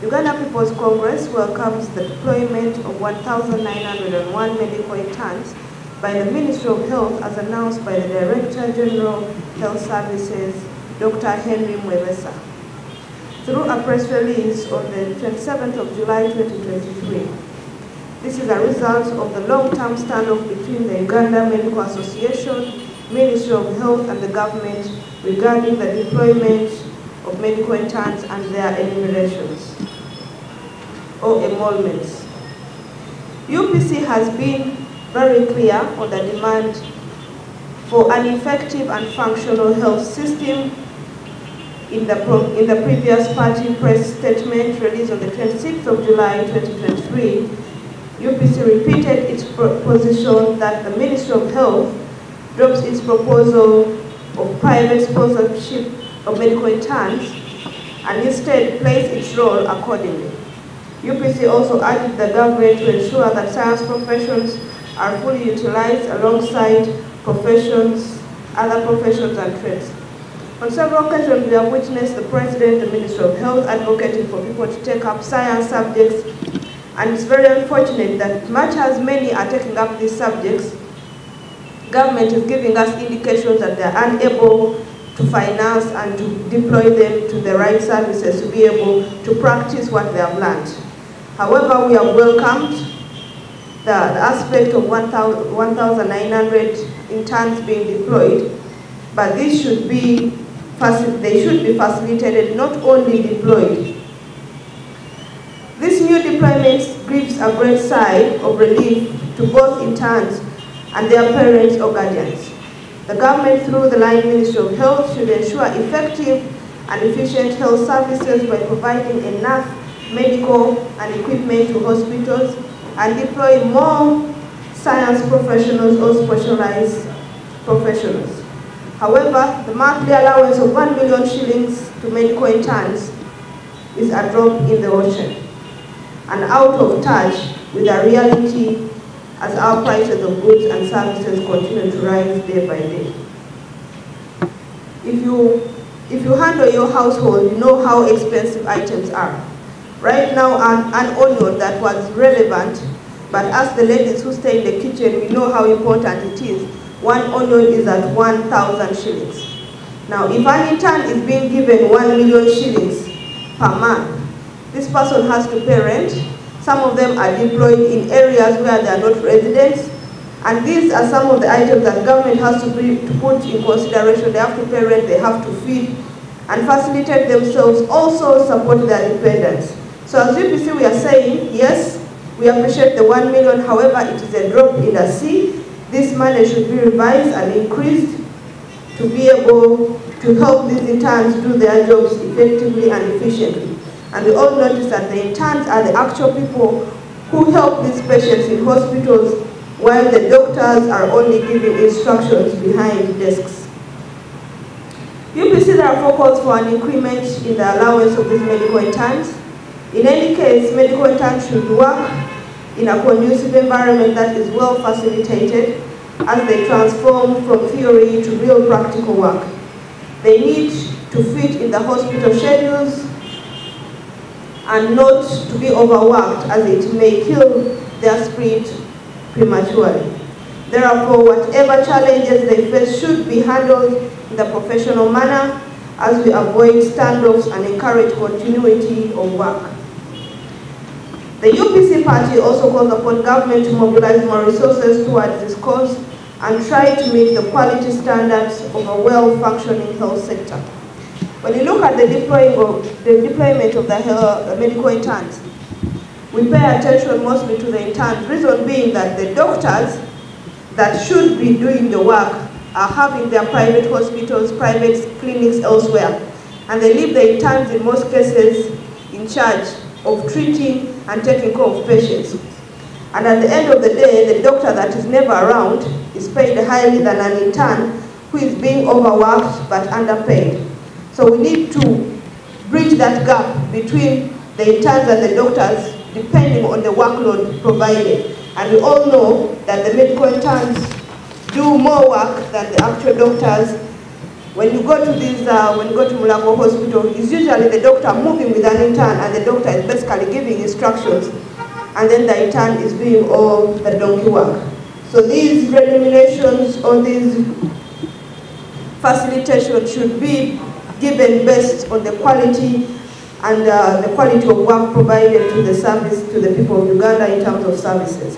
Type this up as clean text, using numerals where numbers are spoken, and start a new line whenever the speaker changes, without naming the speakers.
Uganda People's Congress welcomes the deployment of 1,901 medical interns by the Ministry of Health as announced by the Director General Health Services, Dr. Henry Mwebesa, through a press release on the 27th of July 2023. This is a result of the long-term standoff between the Uganda Medical Association, Ministry of Health and the government regarding the deployment of medical interns and their enumerations or emoluments. UPC has been very clear on the demand for an effective and functional health system. In the previous party press statement released on the 26th of July 2023, UPC repeated its position that the Ministry of Health drops its proposal of private sponsorship of medical interns and instead plays its role accordingly. UPC also urged the government to ensure that science professions are fully utilized alongside other professions and trades. On several occasions, we have witnessed the President, the Minister of Health advocating for people to take up science subjects, and it's very unfortunate that much as many are taking up these subjects, government is giving us indications that they are unable to finance and to deploy them to the right services to be able to practice what they have learned. However, we have welcomed the aspect of 1,900 interns being deployed, but they should be facilitated, not only deployed. This new deployment gives a great sigh of relief to both interns and their parents or guardians. The government, through the line Ministry of Health, should ensure effective and efficient health services by providing enough medical and equipment to hospitals and deploy more science professionals or specialized professionals. However, the monthly allowance of 1 million shillings to medical interns is a drop in the ocean and out of touch with the reality as our prices of goods and services continue to rise day by day. If you handle your household, you know how expensive items are. Right now, an onion that was relevant, but as the ladies who stay in the kitchen, we know how important it is. One onion is at 1,000 shillings. Now, if an intern is being given 1 million shillings per month, this person has to pay rent. Some of them are deployed in areas where they are not residents. And these are some of the items that government has to put in consideration. They have to pay rent, they have to feed and facilitate themselves, also support their dependents. So as UPC, we are saying, yes, we appreciate the 1 million, however, it is a drop in the sea. This money should be revised and increased to be able to help these interns do their jobs effectively and efficiently. And we all notice that the interns are the actual people who help these patients in hospitals, while the doctors are only giving instructions behind desks. UPC therefore calls for an increment in the allowance of these medical interns. In any case, medical interns should work in a conducive environment that is well facilitated as they transform from theory to real practical work. They need to fit in the hospital schedules and not to be overworked, as it may kill their spirit prematurely. Therefore, whatever challenges they face should be handled in the professional manner as we avoid standoffs and encourage continuity of work. The UPC party also calls upon government to mobilize more resources towards this cause and try to meet the quality standards of a well-functioning health sector. When you look at the deployment of the medical interns, we pay attention mostly to the interns, reason being that the doctors that should be doing the work are having their private hospitals, private clinics elsewhere, and they leave the interns in most cases in charge of treating and taking care of patients. And at the end of the day, the doctor that is never around is paid highly than an intern who is being overworked but underpaid. So we need to bridge that gap between the interns and the doctors depending on the workload provided. And we all know that the medical interns do more work than the actual doctors When you go to Mulago Hospital, it's usually the doctor moving with an intern, and the doctor is basically giving instructions, and then the intern is doing all the donkey work. So these remunerations or these facilitation should be given based on the quality and the quality of work provided to the service, to the people of Uganda in terms of services.